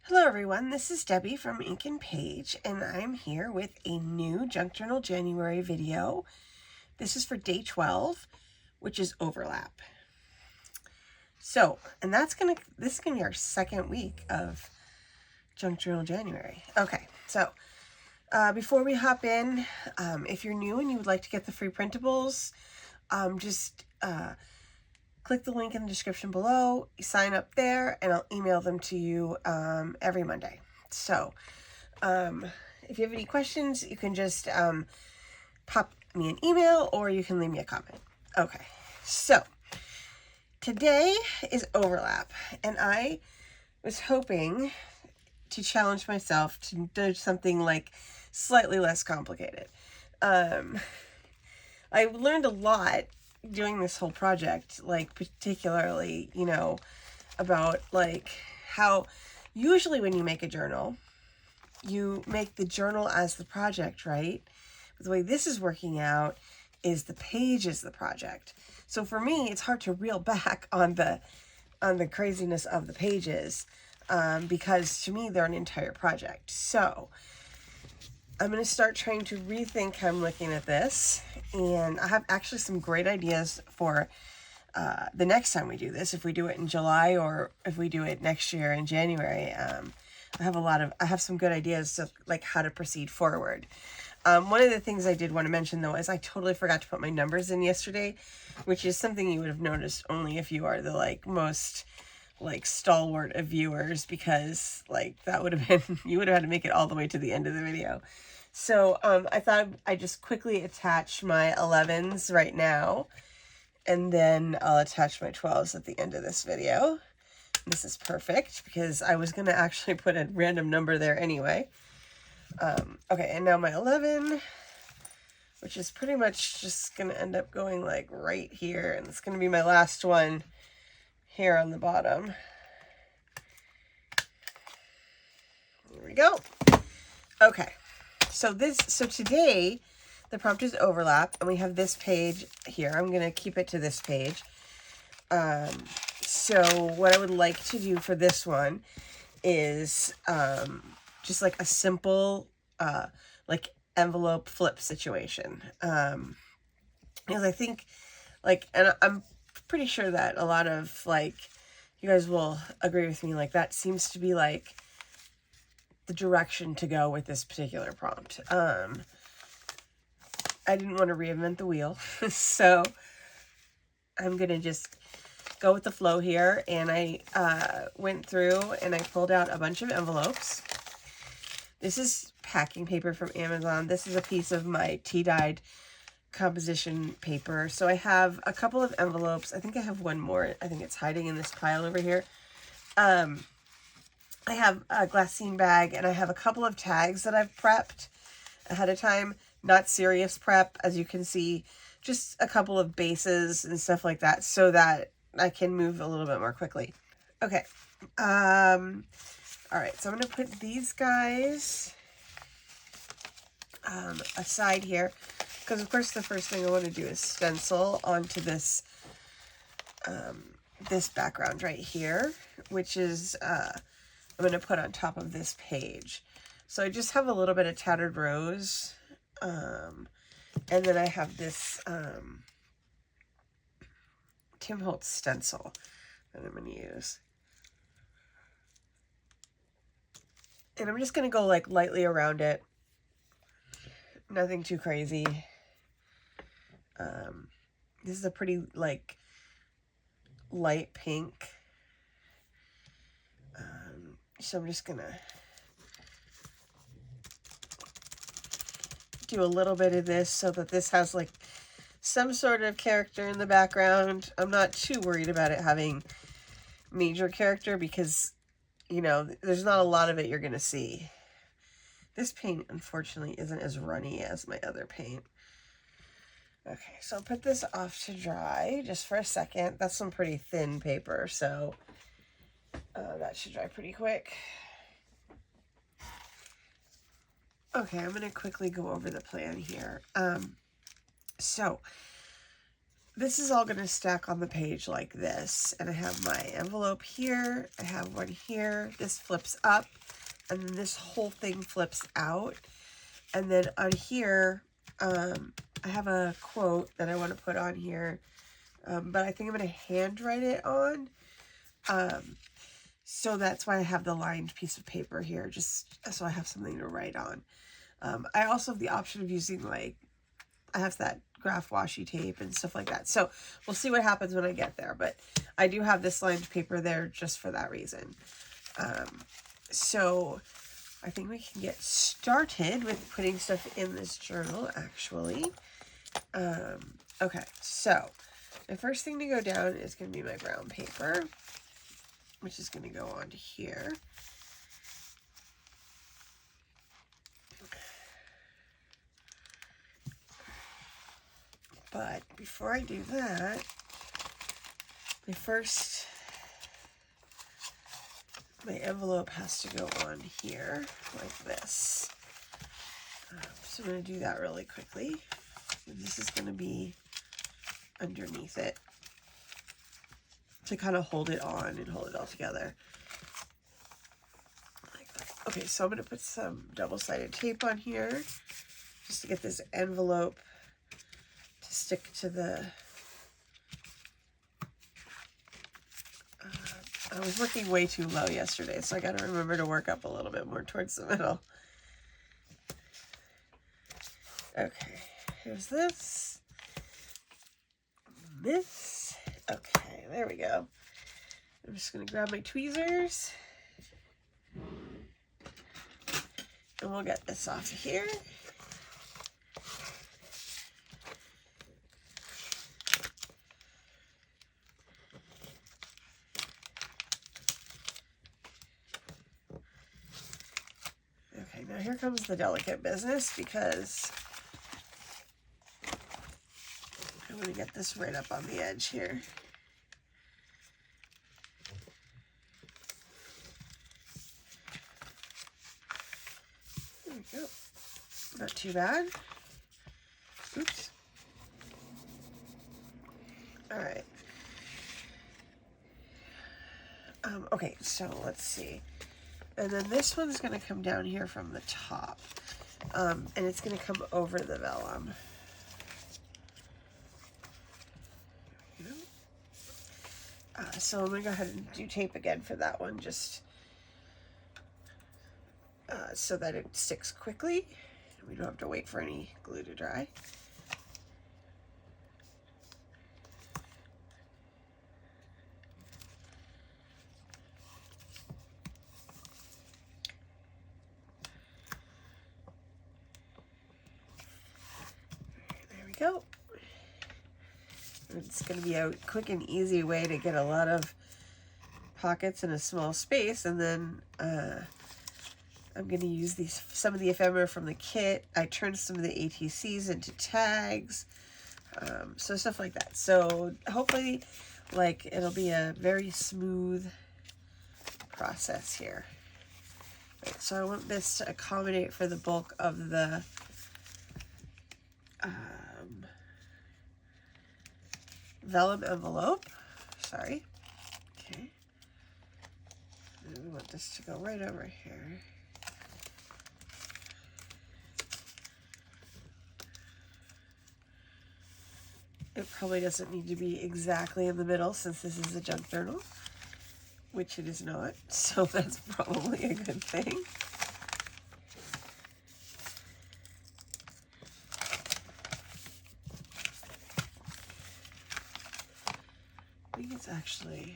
Hello everyone, this is Debbie from Ink and Page, and I'm here with a new Junk Journal January video. This is for day 12, which is overlap. So, and this is gonna be our second week of Junk Journal January. Okay, so before we hop in, if you're new and you would like to get the free printables, just click the link in the description below, sign up there, and I'll email them to you every Monday. So if you have any questions, you can just pop me an email or you can leave me a comment. Okay, so today is overlap, and I was hoping to challenge myself to do something like slightly less complicated. I learned a lot doing this whole project, like particularly, about like how usually when you make a journal, you make the journal as the project, right? But the way this is working out is the page is the project. So for me, it's hard to reel back on the craziness of the pages because to me, they're an entire project. So I'm going to start trying to rethink how I'm looking at this, and I have actually some great ideas for the next time we do this, if we do it in July or if we do it next year in January. I have some good ideas to like how to proceed forward. One of the things I did want to mention though is I totally forgot to put my numbers in yesterday, which is something you would have noticed only if you are the most stalwart of viewers, because that would have been, you would have had to make it all the way to the end of the video. So I thought I'd just quickly attach my 11s right now, and then I'll attach my 12s at the end of this video. This is perfect because I was going to actually put a random number there anyway. Okay, and now my 11, which is pretty much just going to end up going like right here, and it's going to be my last one here on the bottom. There we go. Okay, so today the prompt is overlap, and we have this page here. I'm going to keep it to this page. So what I would like to do for this one is just like a simple like envelope flip situation. Because I think and I'm pretty sure that a lot of you guys will agree with me, that seems to be the direction to go with this particular prompt. I didn't want to reinvent the wheel, so I'm gonna just go with the flow here, and I went through and I pulled out a bunch of envelopes. This is packing paper from Amazon. This is a piece of my tea-dyed composition paper. So I have a couple of envelopes. I think I have one more. I think it's hiding in this pile over here. I have a glassine bag, and I have a couple of tags that I've prepped ahead of time. Not serious prep, as you can see, just a couple of bases and stuff like that so that I can move a little bit more quickly. Okay. All right, so I'm going to put these guys aside here, because of course the first thing I want to do is stencil onto this this background right here, which is I'm going to put on top of this page. So I just have a little bit of Tattered Rose, and then I have this Tim Holtz stencil that I'm going to use. And I'm just going to go lightly around it. Nothing too crazy. This is a pretty light pink. So I'm just going to do a little bit of this so that this has some sort of character in the background. I'm not too worried about it having major character because, there's not a lot of it you're going to see. This paint, unfortunately, isn't as runny as my other paint. Okay, so I'll put this off to dry just for a second. That's some pretty thin paper, so that should dry pretty quick. Okay, I'm going to quickly go over the plan here. So this is all going to stack on the page like this. And I have my envelope here. I have one here. This flips up. And then this whole thing flips out. And then on here, I have a quote that I want to put on here. But I think I'm going to handwrite it on. So that's why I have the lined piece of paper here, just so I have something to write on. I also have the option of using, like, I have that graph washi tape and stuff like that. So we'll see what happens when I get there. But I do have this lined paper there just for that reason. So I think we can get started with putting stuff in this journal, actually. Okay, so the first thing to go down is going to be my brown paper, which is going to go onto here. But before I do that, my envelope has to go on here like this. So I'm going to do that really quickly. And this is going to be underneath it to kind of hold it on and hold it all together. Like that. Okay, so I'm going to put some double-sided tape on here just to get this envelope to stick to the... I was working way too low yesterday, so I got to remember to work up a little bit more towards the middle. Okay, here's this. This. Okay, there we go. I'm just going to grab my tweezers. And we'll get this off of here. Okay, now here comes the delicate business, because I'm going to get this right up on the edge here. There we go. Not too bad. Oops. All right. Okay, so let's see. And then this one's going to come down here from the top. And it's going to come over the vellum. So I'm going to go ahead and do tape again for that one, just so that it sticks quickly. We don't have to wait for any glue to dry. There we go. It's going to be a quick and easy way to get a lot of pockets in a small space. And then I'm going to use some of the ephemera from the kit. I turned some of the ATCs into tags, so stuff like that. So hopefully, like, it'll be a very smooth process here. Right, so I want this to accommodate for the bulk of the vellum envelope. Sorry. Okay. And we want this to go right over here. It probably doesn't need to be exactly in the middle, since this is a junk journal, which it is not, so that's probably a good thing. I think it's actually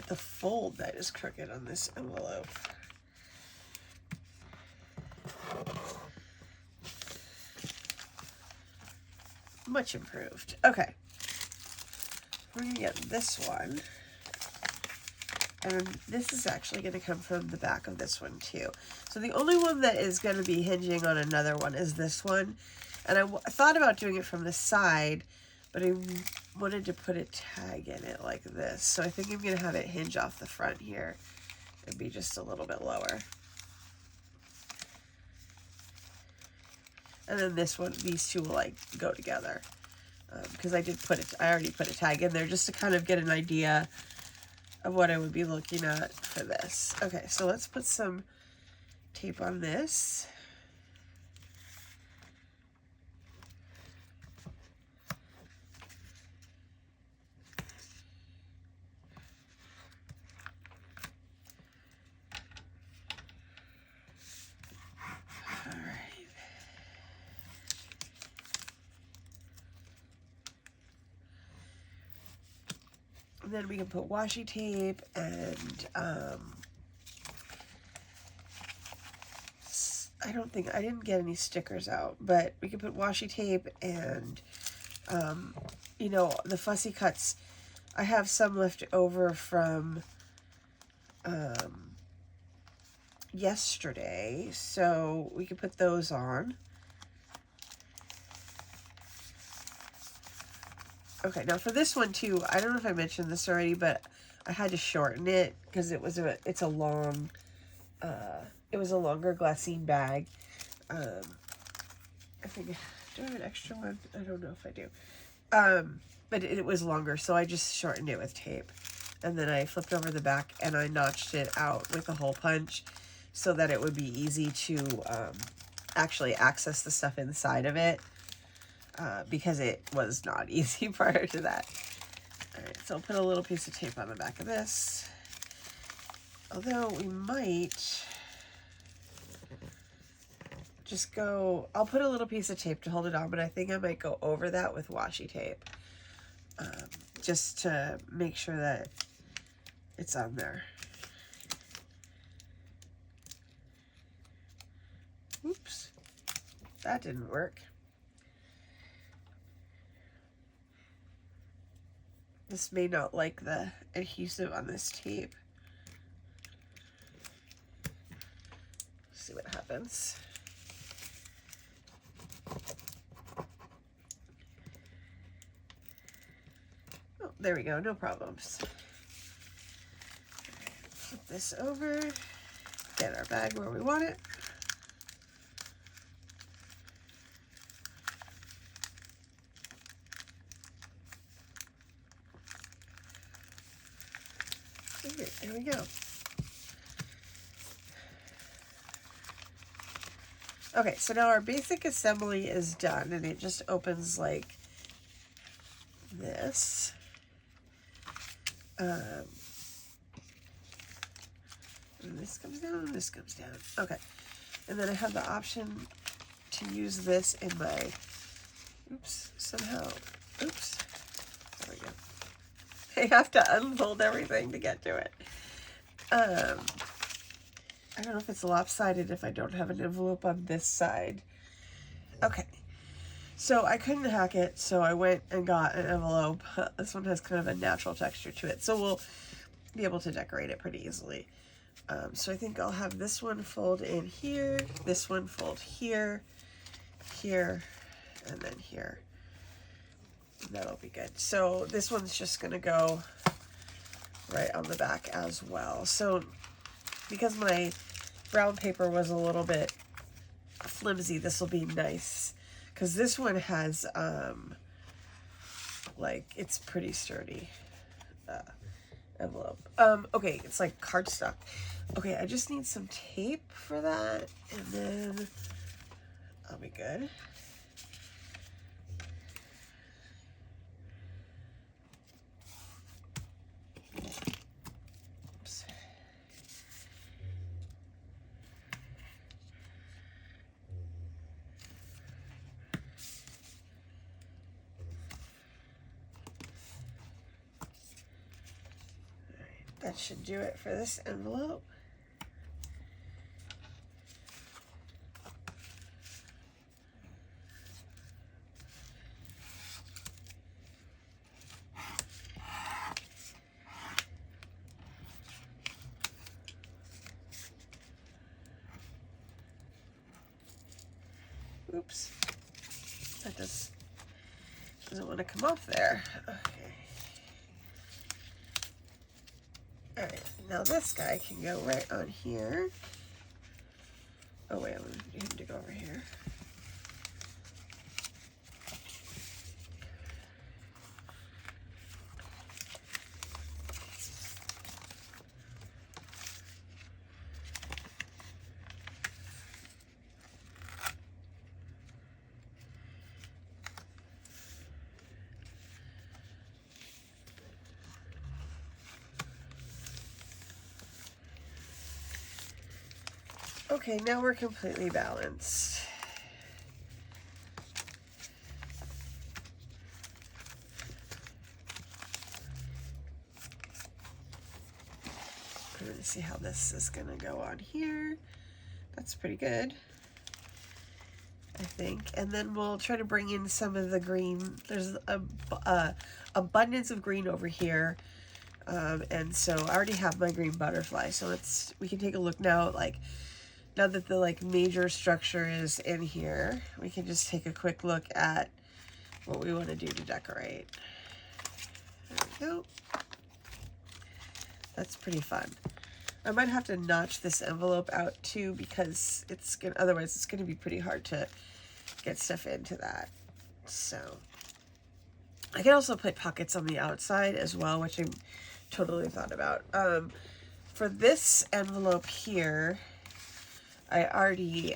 the fold that is crooked on this envelope. Much improved. Okay. We're going to get this one. And this is actually going to come from the back of this one too. So the only one that is going to be hinging on another one is this one. And I thought about doing it from the side, but I wanted to put a tag in it like this. So I think I'm going to have it hinge off the front here and be just a little bit lower. And then this one, these two will like go together. Because I already put a tag in there just to kind of get an idea of what I would be looking at for this. Okay, so let's put some tape on this. And then we can put washi tape and I didn't get any stickers out, but we can put washi tape and you know, the fussy cuts. I have some left over from yesterday, so we can put those on. Okay, now for this one too, I don't know if I mentioned this already, but I had to shorten it because it was a long, it was a longer glassine bag. I think, do I have an extra one? I don't know if I do. But it was longer, so I just shortened it with tape. And then I flipped over the back and I notched it out with a hole punch so that it would be easy to actually access the stuff inside of it. Because it was not easy prior to that. Alright, so I'll put a little piece of tape on the back of this. Although we might just go, I'll put a little piece of tape to hold it on, but I think I might go over that with washi tape. Just to make sure that it's on there. Oops, that didn't work. This may not like the adhesive on this tape. Let's see what happens. Oh, there we go, no problems. Flip this over, get our bag where we want it. There we go. Okay, so now our basic assembly is done, and it just opens like this. And this comes down, and this comes down. Okay, and then I have the option to use this in my, oops, somehow, oops, there we go. I have to unfold everything to get to it. I don't know if it's lopsided if I don't have an envelope on this side. Okay, so I couldn't hack it, so I went and got an envelope. This one has kind of a natural texture to it, so we'll be able to decorate it pretty easily. So I think I'll have this one fold in here, this one fold here, here, and then here. That'll be good. So this one's just gonna go right on the back as well. So because my brown paper was a little bit flimsy, this will be nice because this one has like, it's pretty sturdy envelope. Okay, it's like cardstock. Okay, I just need some tape for that, and then I'll be good. Oops. That should do it for this envelope. Oops, that doesn't want to come off there. Okay. All right, now this guy can go right on here. Oh wait, I want him to go over here. Okay, now we're completely balanced. I'm going to see how this is going to go on here. That's pretty good, I think. And then we'll try to bring in some of the green. There's a abundance of green over here. And so I already have my green butterfly. So we can take a look now, like, now that the like major structure is in here, we can just take a quick look at what we want to do to decorate. There we go. That's pretty fun. I might have to notch this envelope out too, because otherwise it's gonna be pretty hard to get stuff into that. So I can also put pockets on the outside as well, which I totally thought about. For this envelope here, I already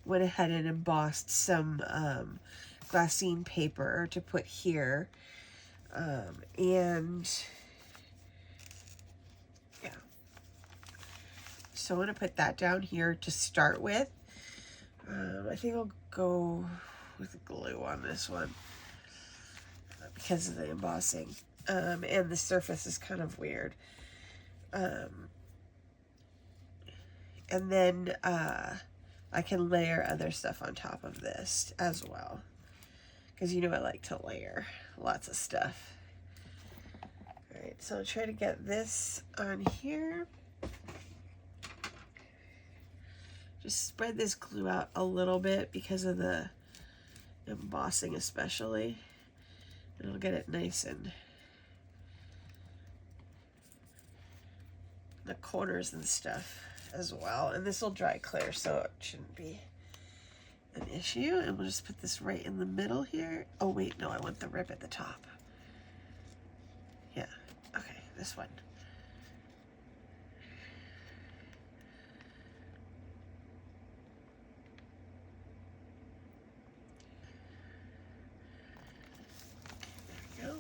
went ahead and embossed some glassine paper to put here. And yeah, so I'm going to put that down here to start with. I think I'll go with glue on this one because of the embossing. And the surface is kind of weird. And then I can layer other stuff on top of this as well, because you know I like to layer lots of stuff. All right, so I'll try to get this on here. Just spread this glue out a little bit because of the embossing especially. And I'll get it nice and the corners and stuff as well. And this will dry clear, so it shouldn't be an issue. And we'll just put this right in the middle here. Oh wait, no, I want the rip at the top. Yeah, okay, this one. There we go.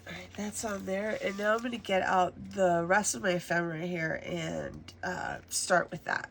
All right, that's on there. And now I'm going to get out the rest of my ephemera here and start with that.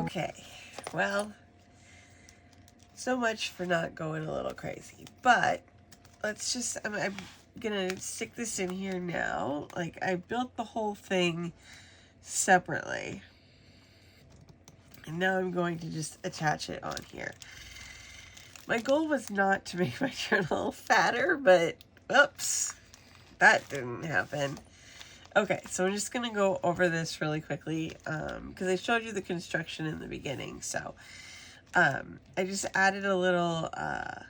Okay, well, so much for not going a little crazy, but let's just, I'm gonna stick this in here now. Like, I built the whole thing separately, and now I'm going to just attach it on here. My goal was not to make my journal fatter, but oops, that didn't happen. Okay, so I'm just gonna go over this really quickly because I showed you the construction in the beginning. So I just added a little, I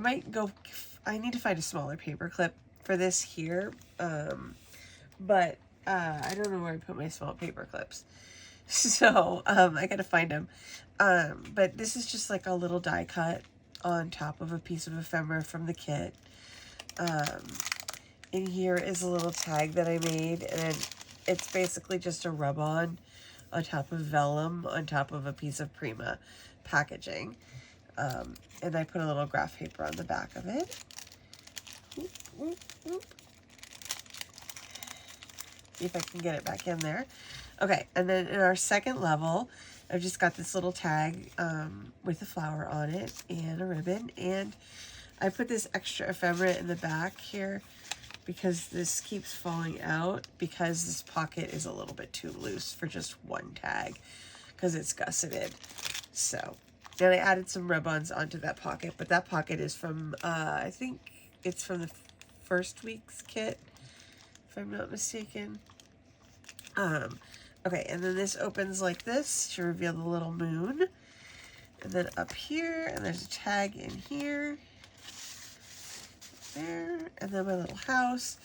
need to find a smaller paper clip for this here, but I don't know where I put my small paper clips. So I gotta find them. But this is just like a little die cut on top of a piece of ephemera from the kit. In here is a little tag that I made, and it's basically just a rub-on top of vellum on top of a piece of Prima packaging. And I put a little graph paper on the back of it. Oop, oop, oop. See if I can get it back in there. Okay, and then in our second level, I've just got this little tag with a flower on it and a ribbon, and I put this extra ephemera in the back here because this keeps falling out because this pocket is a little bit too loose for just one tag because it's gusseted. So then I added some rub-ons onto that pocket, but that pocket is from, I think it's from the first week's kit, if I'm not mistaken. Okay, and then this opens like this to reveal the little moon. And then up here, and there's a tag in here. There, and then my little house.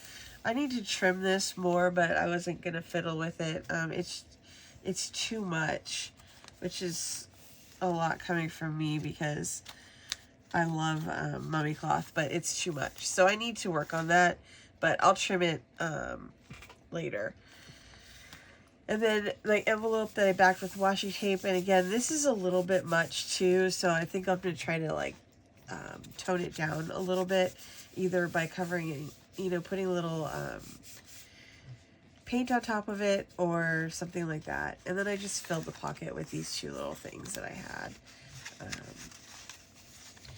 I need to trim this more, but I wasn't gonna fiddle with it. It's too much, which is a lot coming from me because I love mummy cloth, but it's too much. So I need to work on that, but I'll trim it later. And then my envelope that I backed with washi tape, and again, this is a little bit much too, so I think I'm gonna try to like tone it down a little bit, either by covering it, putting a little paint on top of it or something like that. And then I just filled the pocket with these two little things that I had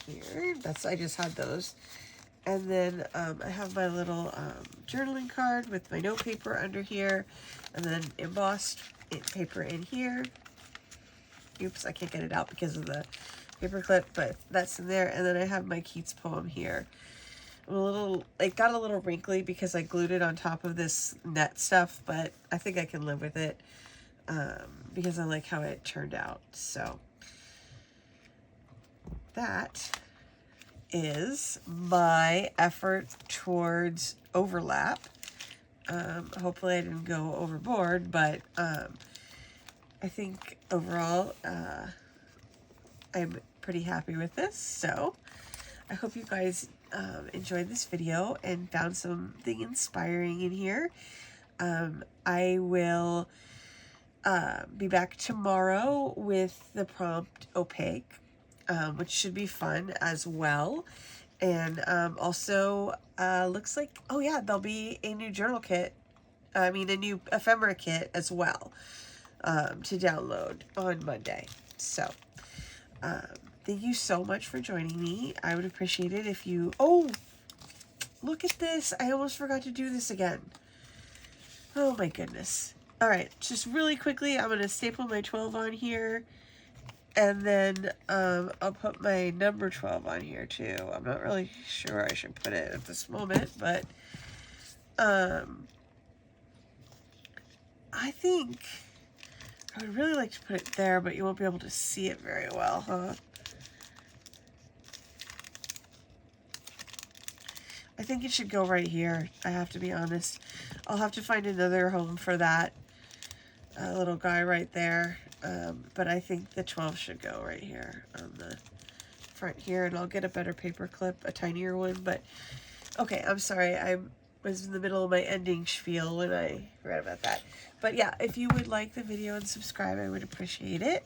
here. I just had those. And then I have my little journaling card with my note paper under here, and then embossed paper in here. Oops, I can't get it out because of the paper clip, but that's in there. And then I have my Keats poem here. It got a little wrinkly because I glued it on top of this net stuff, but I think I can live with it because I like how it turned out. So that is my effort towards overlap. Hopefully I didn't go overboard, but I think overall I'm pretty happy with this. So I hope you guys enjoyed this video and found something inspiring in here. I will be back tomorrow with the prompt opaque, which should be fun as well. And also looks like, oh yeah, there'll be a new journal kit, a new ephemera kit as well to download on Monday. So thank you so much for joining me. I would appreciate it if you, oh, look at this. I almost forgot to do this again. Oh my goodness. All right, just really quickly, I'm going to staple my 12 on here. And then I'll put my number 12 on here too. I'm not really sure I should put it at this moment, but I think I would really like to put it there, but you won't be able to see it very well, huh? I think it should go right here. I have to be honest. I'll have to find another home for that little guy right there. But I think the 12 should go right here on the front here, and I'll get a better paper clip, a tinier one. But okay, I'm sorry, I was in the middle of my ending spiel when I read about that. But yeah, if you would like the video and subscribe, I would appreciate it,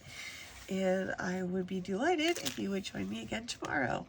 and I would be delighted if you would join me again tomorrow.